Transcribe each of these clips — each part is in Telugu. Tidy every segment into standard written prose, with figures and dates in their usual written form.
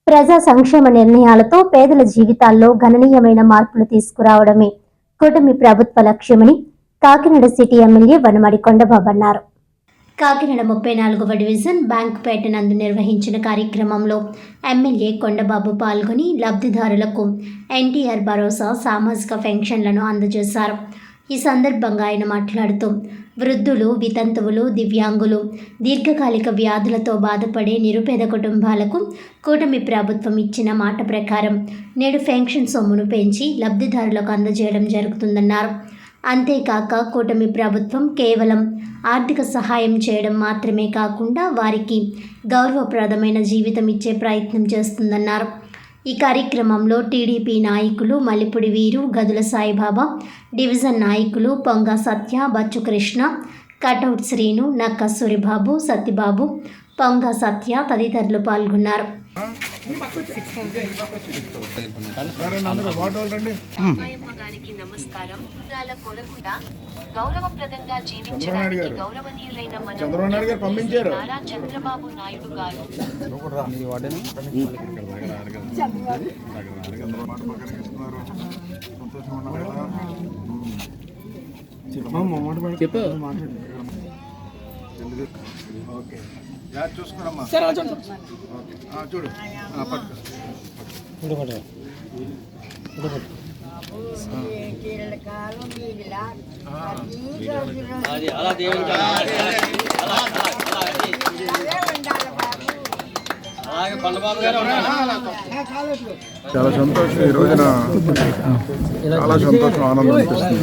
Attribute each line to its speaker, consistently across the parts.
Speaker 1: ప్రజా సంక్షేమ నిర్ణయాలతో పేదల జీవితాల్లో గణనీయమైన మార్పులు తీసుకురావడమే కూటమి ప్రభుత్వ లక్ష్యమని కాకినాడ సిటీ ఎమ్మెల్యే వనమాడి కొండబాబు అన్నారు. కాకినాడ 34వ డివిజన్ బ్యాంకుపేట నందు నిర్వహించిన కార్యక్రమంలో ఎమ్మెల్యే కొండబాబు పాల్గొని లబ్ధిదారులకు ఎన్టీఆర్ భరోసా సామాజిక పెన్షన్లను అందజేశారు. ఈ సందర్భంగా ఆయన మాట్లాడుతూ వృద్ధులు, వితంతువులు, దివ్యాంగులు, దీర్ఘకాలిక వ్యాధులతో బాధపడే నిరుపేద కుటుంబాలకు కూటమి ప్రభుత్వం ఇచ్చిన మాట ప్రకారం నేడు పెన్షన్ సొమ్మును పెంచి లబ్ధిదారులకు అందజేయడం జరుగుతుందన్నారు. అంతేకాక కూటమి ప్రభుత్వం కేవలం ఆర్థిక సహాయం చేయడం మాత్రమే కాకుండా వారికి గౌరవప్రదమైన జీవితం ఇచ్చే ప్రయత్నం చేస్తుందన్నారు. ఈ కార్యక్రమంలో టీడీపీ నాయకులు మల్లిపూడి వీరు, గదుల సాయిబాబా, డివిజన్ నాయకులు పొంగ సత్య, బచ్చు కృష్ణ, కటౌట్ శ్రీను, నక్క సూరిబాబు, సత్యబాబు, పొంగ సత్య తదితరులు పాల్గొన్నారు.
Speaker 2: నమస్కారం. గౌరవప్రదంగా జీవించడానికి గౌరవనీయులైన మన నారా చంద్రబాబు నాయుడు గారు
Speaker 3: చూసుకున్నామ్మా చూడు చాలా సంతోషం. ఈ రోజున చాలా సంతోషం, ఆనందం అనిపిస్తుంది.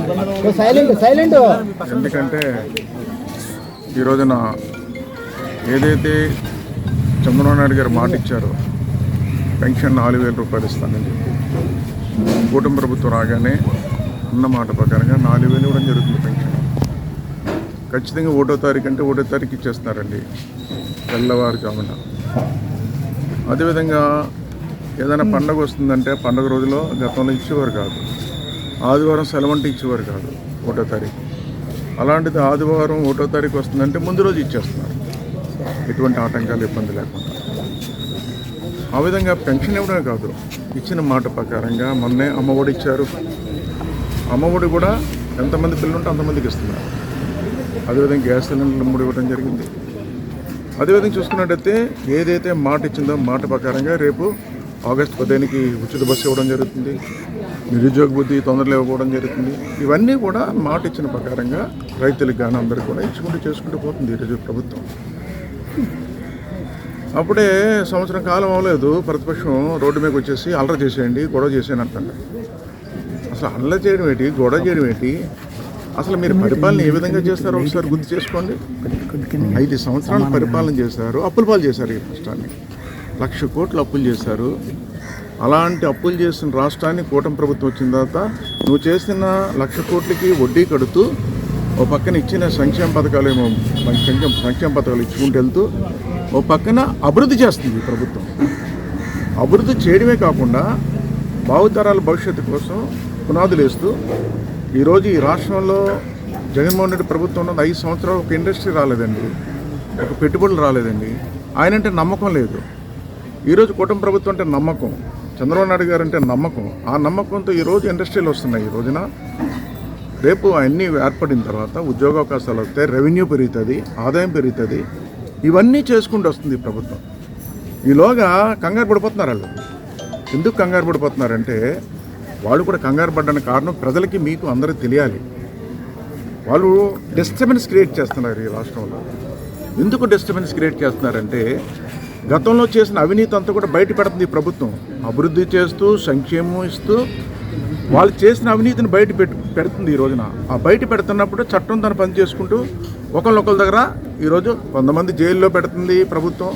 Speaker 3: ఎందుకంటే ఈ రోజున ఏదైతే చంద్రబాబు నాయుడు గారు మాట ఇచ్చారో పెన్షన్ 4,000 రూపాయలు ఇస్తానని చెప్పి కూటమి ప్రభుత్వం రాగానే ఉన్న మాట ప్రకారంగా 4,000 ఇవ్వడం జరుగుతుంది. పెన్షన్ ఖచ్చితంగా 1వ తారీఖు అంటే 1వ తారీఖు ఇచ్చేస్తున్నారండి, తెల్లవారుజామున. అదేవిధంగా ఏదైనా పండగ వస్తుందంటే పండగ రోజులో గతంలో ఇచ్చేవారు కాదు, ఆదివారం సెలవంటే ఇచ్చేవారు కాదు 1వ తారీఖు. అలాంటిది ఆదివారం 1వ తారీఖు వస్తుందంటే ముందు రోజు ఇచ్చేస్తున్నారు, ఎటువంటి ఆటంకాలు, ఇబ్బంది లేకుండా. ఆ విధంగా పెన్షన్ ఇవ్వడమే కాదు, ఇచ్చిన మాట ప్రకారంగా మొన్నే అమ్మఒడి ఇచ్చారు. అమ్మఒడి కూడా ఎంతమంది పిల్లలు ఉంటే అంతమందికి ఇస్తున్నారు. అదేవిధంగా గ్యాస్ సిలిండర్లు 3 ఇవ్వడం జరిగింది. అదేవిధంగా చూసుకున్నట్టయితే ఏదైతే మాట ఇచ్చిందో మాట ప్రకారంగా రేపు ఆగస్టు 15కి ఉచిత బస్సు ఇవ్వడం జరుగుతుంది. నిరుద్యోగ బుద్ధి తొందరలో ఇవ్వడం జరుగుతుంది. ఇవన్నీ కూడా మాట ఇచ్చిన ప్రకారంగా రైతులకు కానీ అందరికీ కూడా ఇచ్చుకుంటూ చేసుకుంటూ పోతుంది ఈరోజు ప్రభుత్వం. అప్పుడే సంవత్సరం కాలం అవ్వలేదు, ప్రతిపక్షం రోడ్డు మీదకి వచ్చేసి అల్లరి చేసేయండి, గొడవ చేసేయండి అంటారు. అసలు అల్లరి చేయడం ఏంటి, గొడవ చేయడం ఏంటి? అసలు మీరు పరిపాలన ఏ విధంగా చేస్తారో ఒకసారి గుర్తు చేసుకోండి. 5 సంవత్సరాలు పరిపాలన చేశారు, అప్పుల పాలు చేశారు. ఈ రాష్ట్రాన్ని 1,00,000 కోట్లు అప్పులు చేశారు. అలాంటి అప్పులు చేసిన రాష్ట్రాన్ని కూటమి ప్రభుత్వం వచ్చిన తర్వాత నువ్వు చేసిన 1,00,000 కోట్లకి వడ్డీ కడుతూ ఓ పక్కన ఇచ్చిన సంక్షేమ పథకాలు ఏమో సంక్షేమ పథకాలు ఇచ్చుకుంటూ వెళ్తూ ఓ పక్కన అభివృద్ధి చేస్తుంది ఈ ప్రభుత్వం. అభివృద్ధి చేయడమే కాకుండా భావితరాల భవిష్యత్తు కోసం పునాదులు వేస్తూ ఈరోజు ఈ రాష్ట్రంలో జగన్మోహన్ రెడ్డి ప్రభుత్వం ఉన్నది 5 సంవత్సరాలు ఒక ఇండస్ట్రీ రాలేదండి, ఒక పెట్టుబడులు రాలేదండి. ఆయనంటే నమ్మకం లేదు. ఈరోజు కూటమి ప్రభుత్వం అంటే నమ్మకం, చంద్రబాబు నాయుడు గారు అంటే నమ్మకం. ఆ నమ్మకంతో ఈరోజు ఇండస్ట్రీలు వస్తున్నాయి. ఈ రోజున రేపు అన్నీ ఏర్పడిన తర్వాత ఉద్యోగావకాశాలు వస్తాయి, రెవెన్యూ పెరుగుతుంది, ఆదాయం పెరుగుతుంది. ఇవన్నీ చేసుకుంటూ వస్తుంది ప్రభుత్వం. ఈలోగా కంగారు పడిపోతున్నారు వాళ్ళు. ఎందుకు కంగారు పడిపోతున్నారంటే వాళ్ళు కూడా కంగారు పడ్డానికి కారణం ప్రజలకి, మీకు అందరికీ తెలియాలి. వాళ్ళు డిస్టర్బెన్స్ క్రియేట్ చేస్తున్నారు ఈ రాష్ట్రంలో. ఎందుకు డిస్టర్బెన్స్ క్రియేట్ చేస్తున్నారంటే గతంలో చేసిన అవినీతి అంతా కూడా బయట పెడుతుంది ఈ ప్రభుత్వం. అభివృద్ధి చేస్తూ సంక్షేమం ఇస్తూ వాళ్ళు చేసిన అవినీతిని బయట పెడుతుంది ఈ రోజున. ఆ బయట పెడుతున్నప్పుడు చట్టం తన పని చేసుకుంటూ ఒకళ్ళొకళ్ళ దగ్గర ఈరోజు కొంతమంది జైల్లో పెడుతుంది ప్రభుత్వం,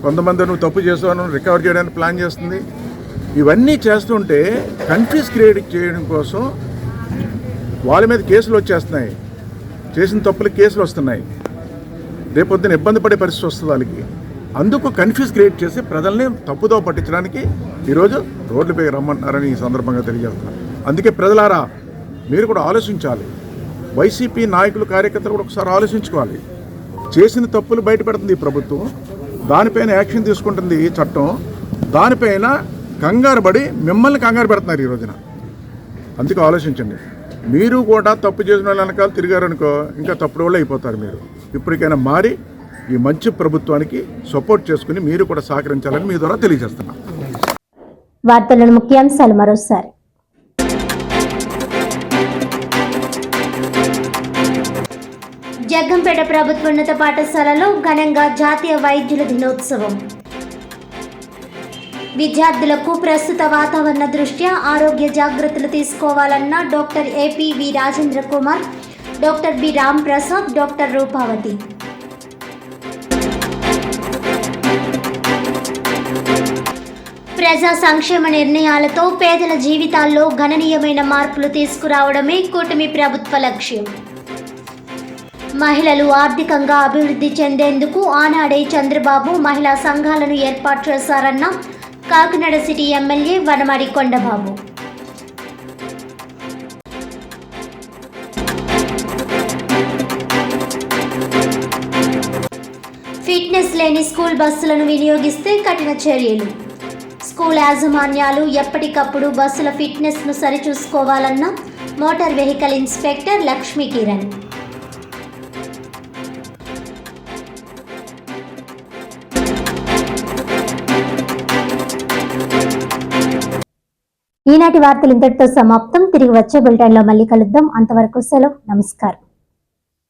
Speaker 3: కొంతమంది నువ్వు తప్పు చేస్తావు రికవర్ చేయడానికి ప్లాన్ చేస్తుంది. ఇవన్నీ చేస్తుంటే కన్ఫ్యూజ్ క్రియేట్ చేయడం కోసం వాళ్ళ మీద కేసులు వచ్చేస్తున్నాయి, చేసిన తప్పులు కేసులు వస్తున్నాయి. రేపొద్దున ఇబ్బంది పడే పరిస్థితి వస్తుంది వాళ్ళకి. అందుకు కన్ఫ్యూజ్ క్రియేట్ చేసి ప్రజల్ని తప్పుదో పట్టించడానికి ఈరోజు రోడ్లపై రమ్మంటున్నారని ఈ సందర్భంగా తెలియజేస్తున్నారు. అందుకే ప్రజలారా మీరు కూడా ఆలోచించాలి. వైసీపీ నాయకులు, కార్యకర్తలు కూడా ఒకసారి ఆలోచించుకోవాలి. చేసిన తప్పులు బయట పెడుతుంది ఈ ప్రభుత్వం, దానిపైన యాక్షన్ తీసుకుంటుంది ఈ చట్టం. దానిపైన కంగారు పడి మిమ్మల్ని కంగారు పెడుతున్నారు ఈ రోజున. అందుకు ఆలోచించండి. మీరు కూడా తప్పు చేసిన వాళ్ళ వెనకాల తిరిగారనుకో ఇంకా తప్పుడు వాళ్ళు అయిపోతారు. మీరు ఇప్పటికైనా మారి ఈ మంచి ప్రభుత్వానికి సపోర్ట్ చేసుకుని మీరు కూడా సహకరించాలని మీ ద్వారా తెలియజేస్తున్నాం.
Speaker 1: వార్తలను ముఖ్యాంశాలు మరోసారి. జగ్గంపేట ప్రభుత్వోన్నత పాఠశాలలో ఘనంగా జాతీయ వైద్యుల దినోత్సవం. విద్యార్థులకు ప్రస్తుత వాతావరణ దృష్ట్యా ఆరోగ్య జాగ్రత్తలు తీసుకోవాలన్న doctor APV Rajendra Kumar, doctor B Ram Prasad, doctor Rupavathi. ప్రజా సంక్షేమ నిర్ణయాలతో పేదల జీవితాల్లో గణనీయమైన మార్పులు తీసుకురావడమే కూటమి ప్రభుత్వ లక్ష్యం. మహిళలు ఆర్థికంగా అభివృద్ధి చెందేందుకు ఆనాడే చంద్రబాబు మహిళా సంఘాలను ఏర్పాటు చేశారన్న Kakinada city MLA Vanamadi Kondababu. Fitness లేని స్కూల్ బస్సులను వినియోగిస్తే కఠిన చర్యలు. స్కూల్ యాజమాన్యాలు ఎప్పటికప్పుడు బస్సుల ఫిట్నెస్ను సరిచూసుకోవాలన్న motor vehicle inspector Lakshmi Kiran. ఈనాటి వార్తలు ఇంతటితో సమాప్తం. తిరిగి వచ్చే బులెటిన్లో మళ్ళీ కలుద్దాం. అంతవరకు సెలవు. నమస్కారం.